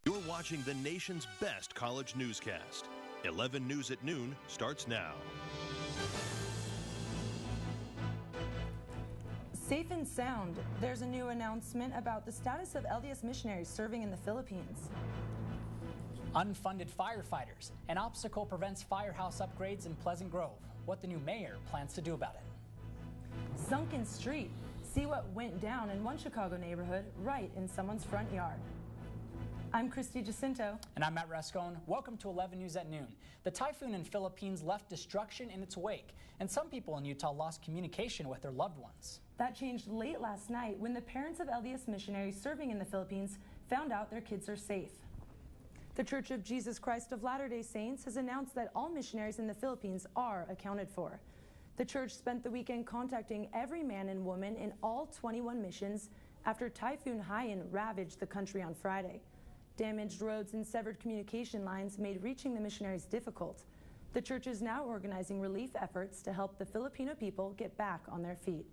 You're watching the nation's best college newscast. 11 News at Noon starts now. Safe and sound. There's a new announcement about the status of LDS missionaries serving in the Philippines. Unfunded firefighters. An obstacle prevents firehouse upgrades in Pleasant Grove. What the new mayor plans to do about it. Sunken street. See what went down in one Chicago neighborhood right in someone's front yard. I'm Christy Jacinto. And I'm Matt Rascone. Welcome to 11 News at Noon. The typhoon in Philippines left destruction in its wake, and some people in Utah lost communication with their loved ones. That changed late last night when the parents of LDS missionaries serving in the Philippines found out their kids are safe. The Church of Jesus Christ of Latter-day Saints has announced that all missionaries in the Philippines are accounted for. The church spent the weekend contacting every man and woman in all 21 missions after Typhoon Haiyan ravaged the country on Friday. Damaged roads and severed communication lines made reaching the missionaries difficult. The church is now organizing relief efforts to help the Filipino people get back on their feet.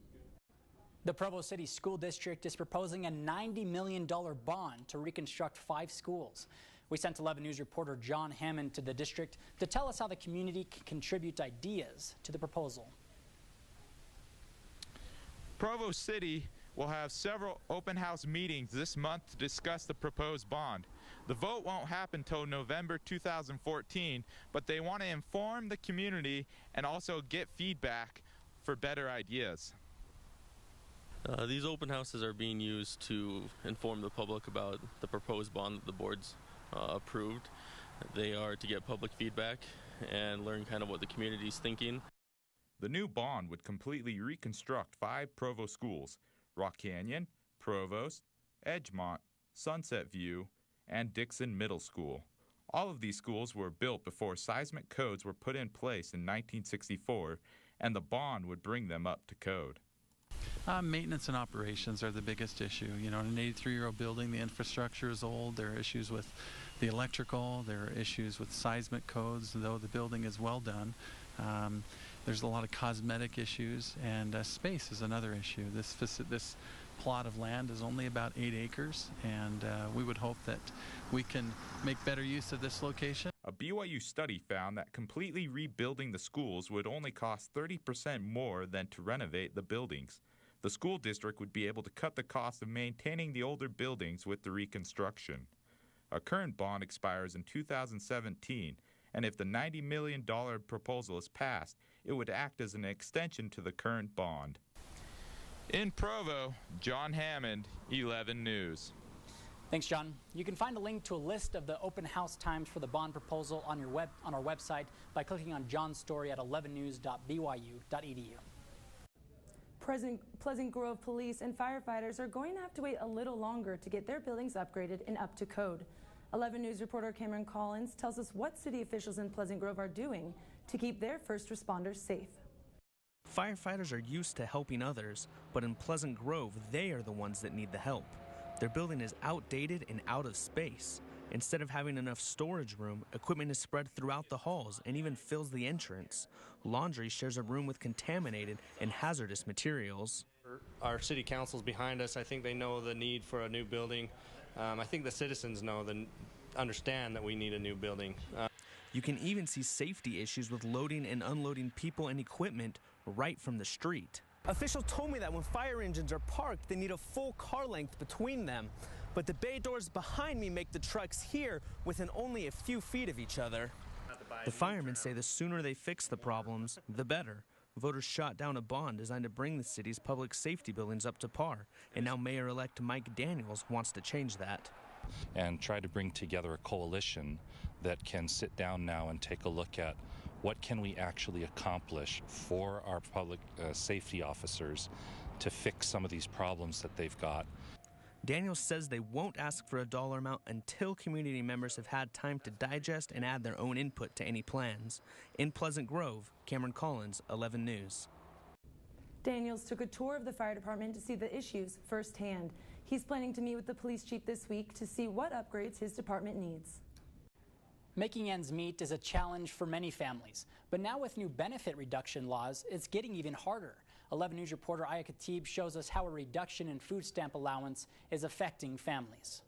The Provo City School District is proposing a $90 million bond to reconstruct 5 schools. We sent 11 News reporter John Hammond to the district to tell us how the community can contribute ideas to the proposal. Provo City will have several open house meetings this month to discuss the proposed bond. The vote won't happen until November 2014, but they want to inform the community and also get feedback for better ideas. These open houses are being used to inform the public about the proposed bond that the board's approved. They are to get public feedback and learn kind of what the community's thinking. The new bond would completely reconstruct 5 Provo schools: Rock Canyon, Provost, Edgemont, Sunset View, and Dixon Middle School. All of these schools were built before seismic codes were put in place in 1964, and the bond would bring them up to code. Maintenance and operations are the biggest issue. You know, in an 83-year-old building, the infrastructure is old. There are issues with the electrical. There are issues with seismic codes, though the building is well done. There's a lot of cosmetic issues, and space is another issue. This plot of land is only about 8 acres, and we would hope that we can make better use of this location. A BYU study found that completely rebuilding the schools would only cost 30% more than to renovate the buildings. The school district would be able to cut the cost of maintaining the older buildings with the reconstruction. A current bond expires in 2017, and if the $90 million proposal is passed, it would act as an extension to the current bond. In Provo, John Hammond, 11 News. Thanks, John. You can find a link to a list of the open house times for the bond proposal on our website by clicking on John's story at 11news.byu.edu. Pleasant Grove police and firefighters are going to have to wait a little longer to get their buildings upgraded and up to code. 11 News reporter Cameron Collins tells us what city officials in Pleasant Grove are doing to keep their first responders safe. Firefighters are used to helping others, but in Pleasant Grove, they are the ones that need the help. Their building is outdated and out of space. Instead of having enough storage room, equipment is spread throughout the halls and even fills the entrance. Laundry shares a room with contaminated and hazardous materials. Our city council's behind us. I think they know the need for a new building. I think the citizens understand that we need a new building. You can even see safety issues with loading and unloading people and equipment right from the street. Officials told me that when fire engines are parked, they need a full car length between them. But the bay doors behind me make the trucks here within only a few feet of each other. The firemen say the sooner they fix the problems, the better. Voters shot down a bond designed to bring the city's public safety buildings up to par, and now Mayor-elect Mike Daniels wants to change that. And try to bring together a coalition that can sit down now and take a look at what can we actually accomplish for our public safety officers to fix some of these problems that they've got. Daniels says they won't ask for a dollar amount until community members have had time to digest and add their own input to any plans. In Pleasant Grove, Cameron Collins, 11 News. Daniels took a tour of the fire department to see the issues firsthand. He's planning to meet with the police chief this week to see what upgrades his department needs. Making ends meet is a challenge for many families, but now with new benefit reduction laws, it's getting even harder. 11 News reporter Aya Khatib shows us how a reduction in food stamp allowance is affecting families.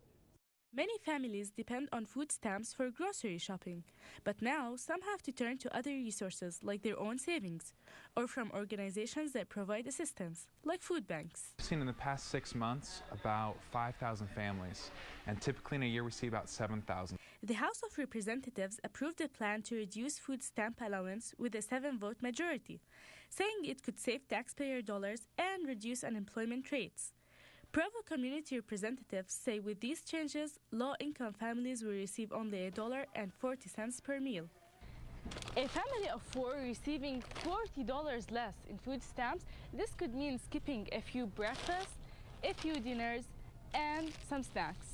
Many families depend on food stamps for grocery shopping, but now some have to turn to other resources like their own savings or from organizations that provide assistance, like food banks. We've seen in the past 6 months about 5,000 families, and typically in a year we see about 7,000. The House of Representatives approved a plan to reduce food stamp allowance with a 7-vote majority, saying it could save taxpayer dollars and reduce unemployment rates. Provo community representatives say with these changes, low-income families will receive only $1.40 per meal. A family of 4 receiving $40 less in food stamps, this could mean skipping a few breakfasts, a few dinners, and some snacks.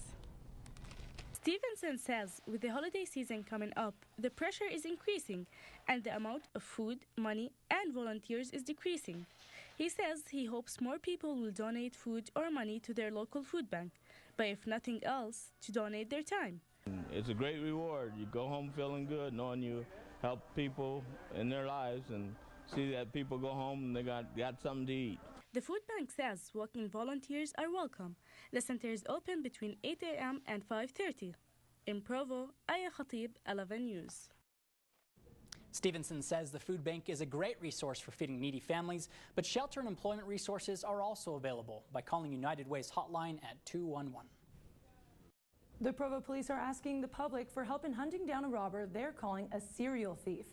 Stevenson says with the holiday season coming up, the pressure is increasing and the amount of food, money, and volunteers is decreasing. He says he hopes more people will donate food or money to their local food bank, but if nothing else, to donate their time. It's a great reward. You go home feeling good, knowing you help people in their lives and see that people go home and they got something to eat. The food bank says walk-in volunteers are welcome. The center is open between 8 a.m. and 5:30. In Provo, Aya Khatib, 11 News. Stevenson says the food bank is a great resource for feeding needy families, but shelter and employment resources are also available by calling United Way's hotline at 211. The Provo police are asking the public for help in hunting down a robber they're calling a serial thief.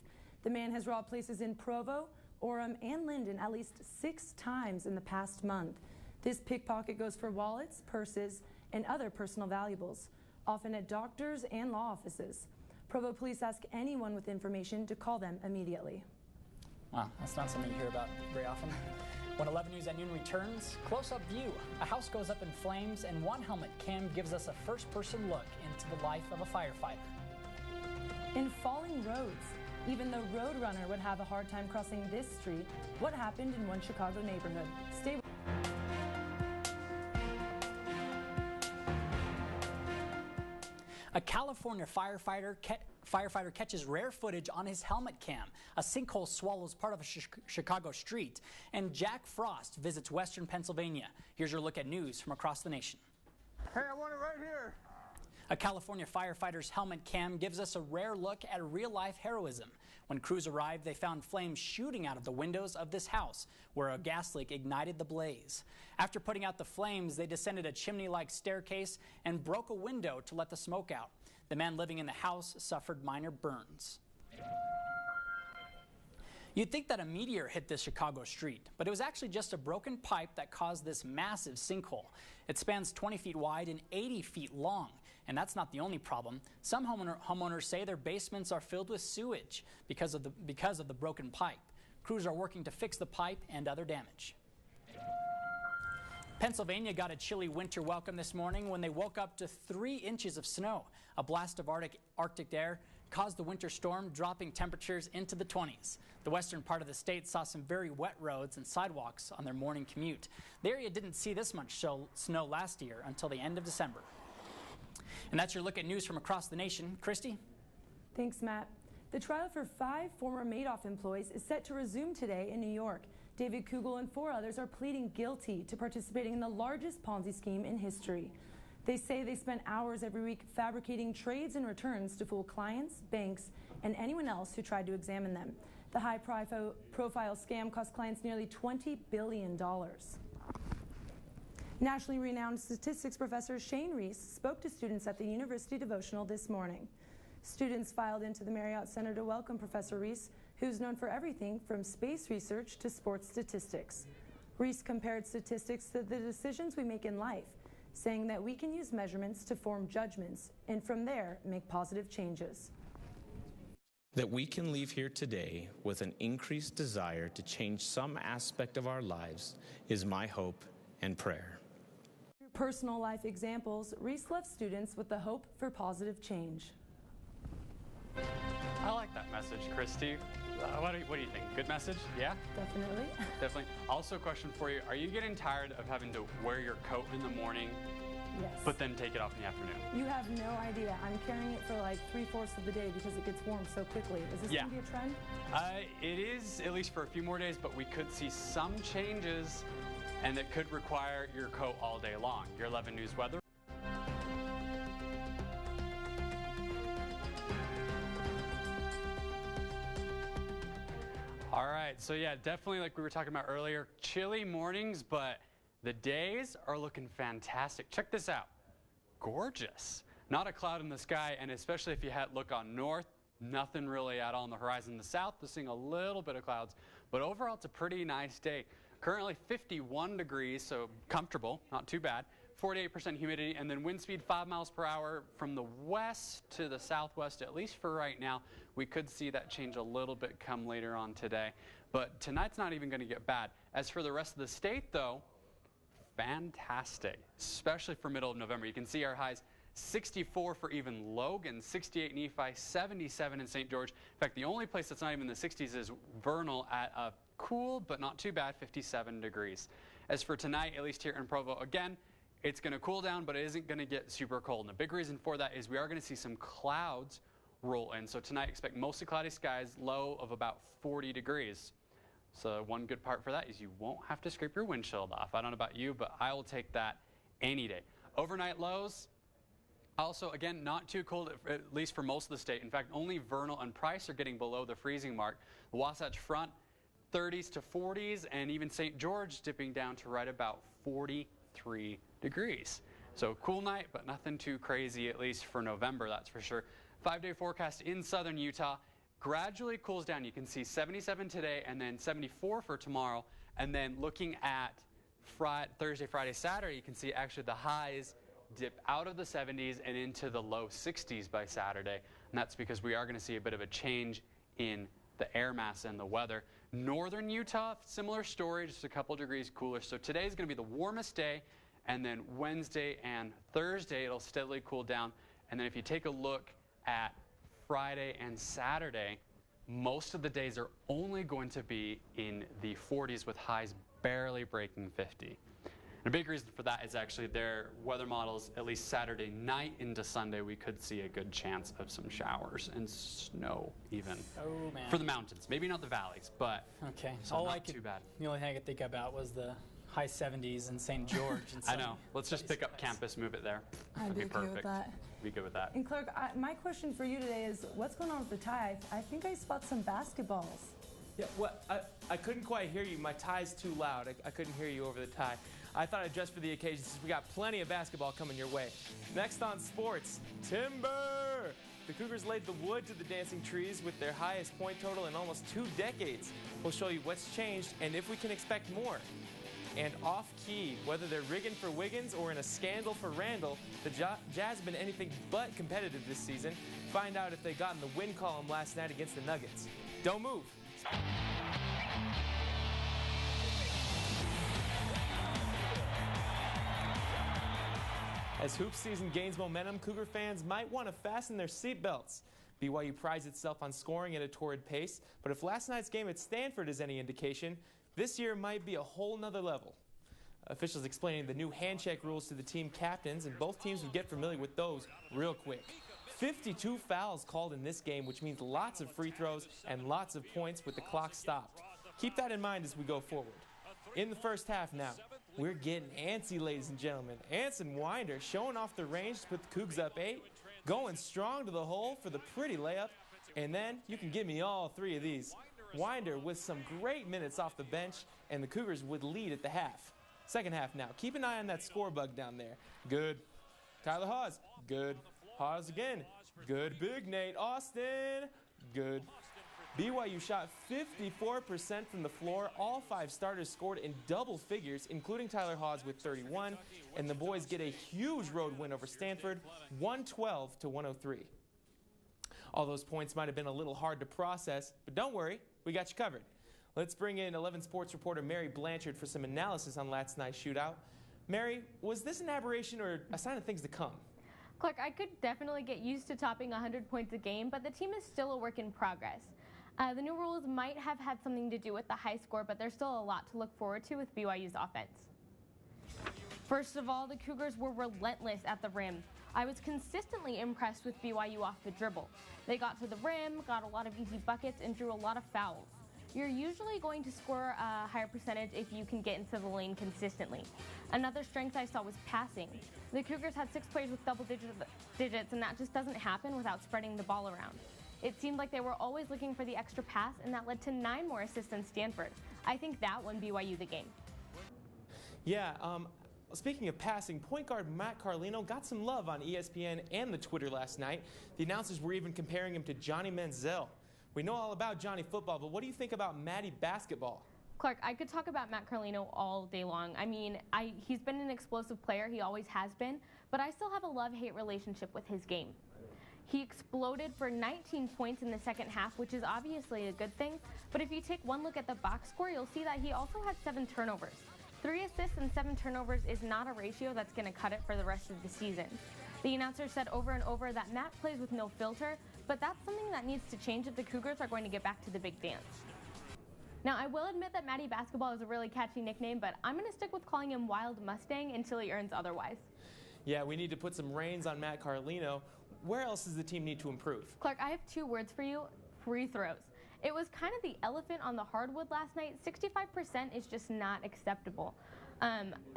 The man has robbed places in Provo, Orem, and Linden at least 6 times in the past month. This pickpocket goes for wallets, purses, and other personal valuables, often at doctors and law offices. Provo police ask anyone with information to call them immediately. Wow, that's not something you hear about very often. When 11 News at noon returns, close-up view. A house goes up in flames, and one helmet cam gives us a first-person look into the life of a firefighter. In falling roads, even the roadrunner would have a hard time crossing this street. What happened in one Chicago neighborhood? Stay with A California firefighter catches rare footage on his helmet cam. A sinkhole swallows part of a Chicago street. And Jack Frost visits Western Pennsylvania. Here's your look at news from across the nation. Hey, I want it right here. A California firefighter's helmet cam gives us a rare look at real-life heroism. When crews arrived, they found flames shooting out of the windows of this house, where a gas leak ignited the blaze. After putting out the flames, they descended a chimney-like staircase and broke a window to let the smoke out. The man living in the house suffered minor burns. You'd think that a meteor hit this Chicago street, but it was actually just a broken pipe that caused this massive sinkhole. It spans 20 feet wide and 80 feet long. And that's not the only problem. Some homeowners say their basements are filled with sewage because of the broken pipe. Crews are working to fix the pipe and other damage. Pennsylvania got a chilly winter welcome this morning when they woke up to 3 inches of snow. A blast of Arctic air caused the winter storm, dropping temperatures into the 20s. The western part of the state saw some very wet roads and sidewalks on their morning commute. The area didn't see this much snow last year until the end of December. And that's your look at news from across the nation. Christy? Thanks, Matt. The trial for 5 former Madoff employees is set to resume today in New York. David Kugel and 4 others are pleading guilty to participating in the largest Ponzi scheme in history. They say they spent hours every week fabricating trades and returns to fool clients, banks, and anyone else who tried to examine them. The high-profile scam cost clients nearly $20 billion. Nationally renowned statistics professor Shane Reese spoke to students at the University Devotional this morning. Students filed into the Marriott Center to welcome Professor Reese, who's known for everything from space research to sports statistics. Reese compared statistics to the decisions we make in life, saying that we can use measurements to form judgments and from there make positive changes. That we can leave here today with an increased desire to change some aspect of our lives is my hope and prayer. Through personal life examples, Reese left students with the hope for positive change. I like that message, Christy. What do you think? Good message? Yeah? Definitely. Definitely. Also a question for you. Are you getting tired of having to wear your coat in the morning, yes, but then take it off in the afternoon? You have no idea. I'm carrying it for like 3/4 of the day because it gets warm so quickly. Is this going to be a trend? It is, at least for a few more days, but we could see some changes, and it could require your coat all day long. Your 11 News weather. right, so yeah, definitely like we were talking about earlier, chilly mornings, but the days are looking fantastic. Check this out. Gorgeous. Not a cloud in the sky, and especially if you look on north, nothing really at all on the horizon. In the south, we're seeing a little bit of clouds, but overall it's a pretty nice day. Currently 51 degrees, so comfortable, not too bad. 48% humidity, and then wind speed 5 miles per hour from the west to the southwest, at least for right now. We could see that change a little bit come later on today, but tonight's not even going to get bad. As for the rest of the state, though, fantastic, especially for middle of November. You can see our highs 64 for even Logan, 68 in Nephi, 77 in St. George. In fact, the only place that's not even in the 60s is Vernal at a cool but not too bad 57 degrees. As for tonight, at least here in Provo, again, it's going to cool down, but it isn't going to get super cold. And the big reason for that is we are going to see some clouds roll in. So tonight, expect mostly cloudy skies, low of about 40 degrees. So one good part for that is you won't have to scrape your windshield off. I don't know about you, but I will take that any day. Overnight lows, also, again, not too cold, at least for most of the state. In fact, only Vernal and Price are getting below the freezing mark. The Wasatch Front, 30s to 40s, and even St. George dipping down to right about 43 degrees. So cool night, but nothing too crazy, at least for November, that's for sure. 5-day forecast in southern Utah gradually cools down. You can see 77 today and then 74 for tomorrow. And then looking at Thursday, Friday, Saturday, you can see actually the highs dip out of the 70s and into the low 60s by Saturday. And that's because we are going to see a bit of a change in the air mass and the weather. Northern Utah, similar story, just a couple degrees cooler. So today is going to be the warmest day. And then Wednesday and Thursday, it'll steadily cool down. And then if you take a look at Friday and Saturday, most of the days are only going to be in the 40s with highs barely breaking 50. And a big reason for that is actually their weather models, at least Saturday night into Sunday, we could see a good chance of some showers and snow even. Oh, man. For the mountains. Maybe not the valleys, but okay. So not too bad. The only thing I could think about was the high 70s in St. George. And I know. Let's just pick up campus, move it there. I'd be okay with that. Be good with that. And Clark, my question for you today is, what's going on with the tie? I think I spot some basketballs. Yeah, well, I couldn't quite hear you. My tie's too loud. I couldn't hear you over the tie. I thought I'd dress for the occasion since we got plenty of basketball coming your way. Next on sports, timber! The Cougars laid the wood to the dancing trees with their highest point total in almost 2 decades. We'll show you what's changed and if we can expect more. And off-key, whether they're rigging for Wiggins or in a scandal for Randall, the Jazz have been anything but competitive this season. Find out if they got in the win column last night against the Nuggets. Don't move. As hoop season gains momentum, Cougar fans might want to fasten their seatbelts. BYU prides itself on scoring at a torrid pace, but if last night's game at Stanford is any indication, this year might be a whole nother level. Officials explaining the new handshake rules to the team captains, and both teams would get familiar with those real quick. 52 fouls called in this game, which means lots of free throws and lots of points with the clock stopped. Keep that in mind as we go forward. In the first half now, we're getting antsy, ladies and gentlemen. Anson Winder showing off the range to put the Cougs up 8, going strong to the hole for the pretty layup, and then you can give me all 3 of these. Winder with some great minutes off the bench, and the Cougars would lead at the half. Second half now. Keep an eye on that score bug down there. Good. Tyler Hawes. Good. Hawes again. Good. Big Nate Austin. Good. BYU shot 54% from the floor. All 5 starters scored in double figures, including Tyler Hawes with 31. And the boys get a huge road win over Stanford, 112 to 103. All those points might have been a little hard to process, but don't worry, we got you covered. Let's bring in 11 Sports reporter Mary Blanchard for some analysis on last night's shootout. Mary, was this an aberration or a sign of things to come? Clark, I could definitely get used to topping 100 points a game, but the team is still a work in progress. The new rules might have had something to do with the high score, but there's still a lot to look forward to with BYU's offense. First of all, the Cougars were relentless at the rim. I was consistently impressed with BYU off the dribble. They got to the rim, got a lot of easy buckets, and drew a lot of fouls. You're usually going to score a higher percentage if you can get into the lane consistently. Another strength I saw was passing. The Cougars had 6 players with double digits, and that just doesn't happen without spreading the ball around. It seemed like they were always looking for the extra pass, and that led to 9 more assists on Stanford. I think that won BYU the game. Yeah, speaking of passing, point guard Matt Carlino got some love on ESPN and the Twitter last night. The announcers were even comparing him to Johnny Manziel. We know all about Johnny football, but what do you think about Matty basketball? Clark, I could talk about Matt Carlino all day long. I mean, he's been an explosive player. He always has been. But I still have a love-hate relationship with his game. He exploded for 19 points in the second half, which is obviously a good thing. But if you take one look at the box score, you'll see that he also had 7 turnovers. 3 assists and 7 turnovers is not a ratio that's going to cut it for the rest of the season. The announcer said over and over that Matt plays with no filter, but that's something that needs to change if the Cougars are going to get back to the big dance. Now, I will admit that Matty Basketball is a really catchy nickname, but I'm going to stick with calling him Wild Mustang until he earns otherwise. Yeah, we need to put some reins on Matt Carlino. Where else does the team need to improve? Clark, I have 2 words for you: free throws. It was kind of the elephant on the hardwood last night. 65% is just not acceptable.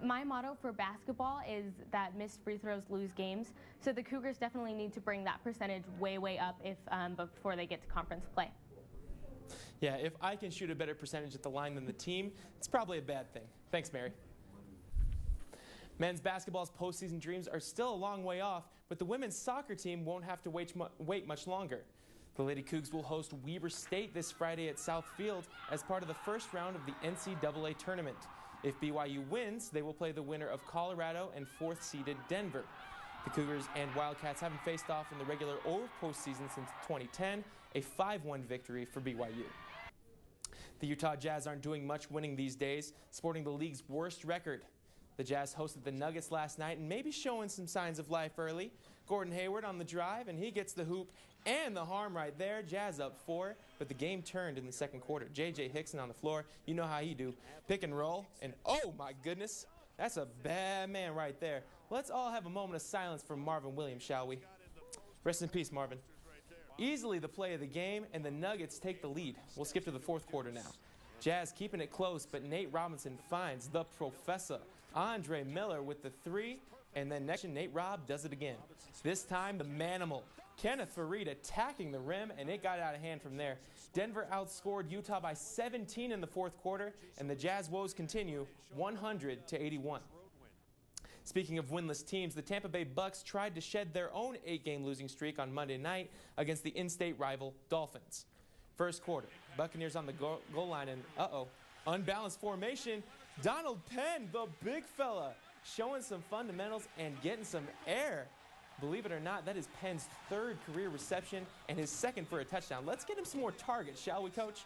My motto for basketball is that missed free throws lose games, so the Cougars definitely need to bring that percentage way, way up before they get to conference play. Yeah, if I can shoot a better percentage at the line than the team, it's probably a bad thing. Thanks, Mary. Men's basketball's postseason dreams are still a long way off, but the women's soccer team won't have to wait much longer. The Lady Cougs will host Weber State this Friday at South Field as part of the first round of the NCAA tournament. If BYU wins, they will play the winner of Colorado and 4th-seeded Denver. The Cougars and Wildcats haven't faced off in the regular or postseason since 2010, a 5-1 victory for BYU. The Utah Jazz aren't doing much winning these days, sporting the league's worst record. The Jazz hosted the Nuggets last night and maybe showing some signs of life early. Gordon Hayward on the drive, and he gets the hoop and the harm right there. Jazz up 4, but the game turned in the second quarter. J.J. Hickson on the floor, you know how he do. Pick and roll, and oh my goodness, that's a bad man right there. Let's all have a moment of silence for Marvin Williams, shall we? Rest in peace, Marvin. Easily the play of the game, and the Nuggets take the lead. We'll skip to the fourth quarter now. Jazz keeping it close, but Nate Robinson finds the professor. Andre Miller with the 3, and then next Nate Robb does it again. This time the manimal, Kenneth Farid, attacking the rim, and it got out of hand from there. Denver outscored Utah by 17 in the fourth quarter, and the Jazz woes continue 100-81. Speaking of winless teams, the Tampa Bay Bucks tried to shed their own 8-game losing streak on Monday night against the in-state rival Dolphins. First quarter, Buccaneers on the goal line, and unbalanced formation. Donald Penn, the big fella, showing some fundamentals and getting some air. Believe it or not, that is Penn's 3rd career reception and his 2nd for a touchdown. Let's get him some more targets, shall we, Coach?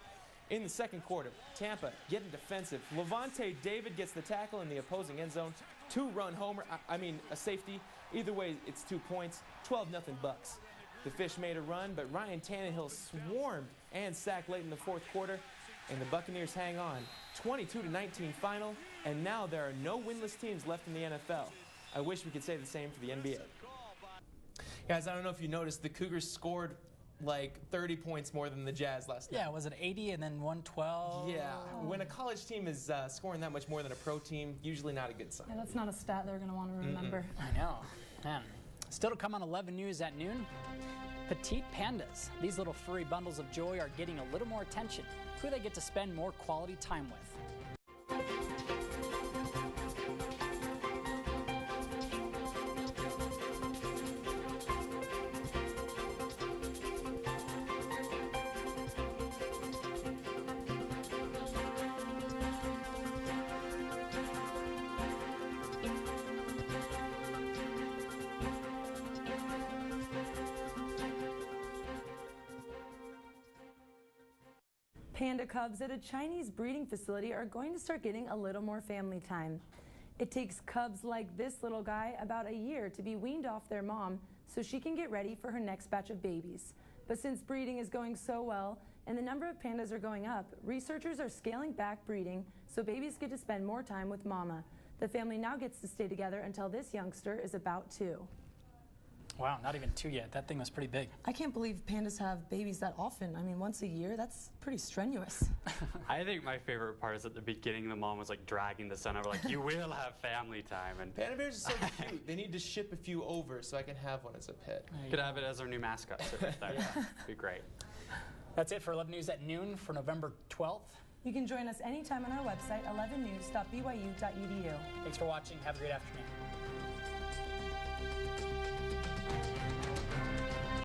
In the second quarter, Tampa getting defensive. Levante David gets the tackle in the opposing end zone. 2-run homer, a safety. Either way, it's 2 points, 12-0 Bucks. The Fish made a run, but Ryan Tannehill swarmed and sacked late in the fourth quarter, and the Buccaneers hang on. 22-19 final, and now there are no winless teams left in the NFL. I wish we could say the same for the NBA. Guys, I don't know if you noticed, the Cougars scored like 30 points more than the Jazz last night. Yeah, was it 80 and then 112? Yeah, when a college team is scoring that much more than a pro team, usually not a good sign. Yeah, that's not a stat they're going to want to remember. I know. Man. Still to come on 11 News at noon, petite pandas. These little furry bundles of joy are getting a little more attention. Who they get to spend more quality time with. Panda cubs at a Chinese breeding facility are going to start getting a little more family time. It takes cubs like this little guy about a year to be weaned off their mom so she can get ready for her next batch of babies. But since breeding is going so well and the number of pandas are going up, researchers are scaling back breeding so babies get to spend more time with mama. The family now gets to stay together until this youngster is about 2. Wow, not even 2 yet. That thing was pretty big. I can't believe pandas have babies that often. I mean, once a year, that's pretty strenuous. I think my favorite part is at the beginning, the mom was like dragging the son over, like, you will have family time. And Panda bears are so cute. They need to ship a few over so I can have one as a pet. You could have it as our new mascot. Sit right there. Yeah. Be great. That's it for 11 News at noon for November 12th. You can join us anytime on our website, 11news.byu.edu. Thanks for watching. Have a great afternoon.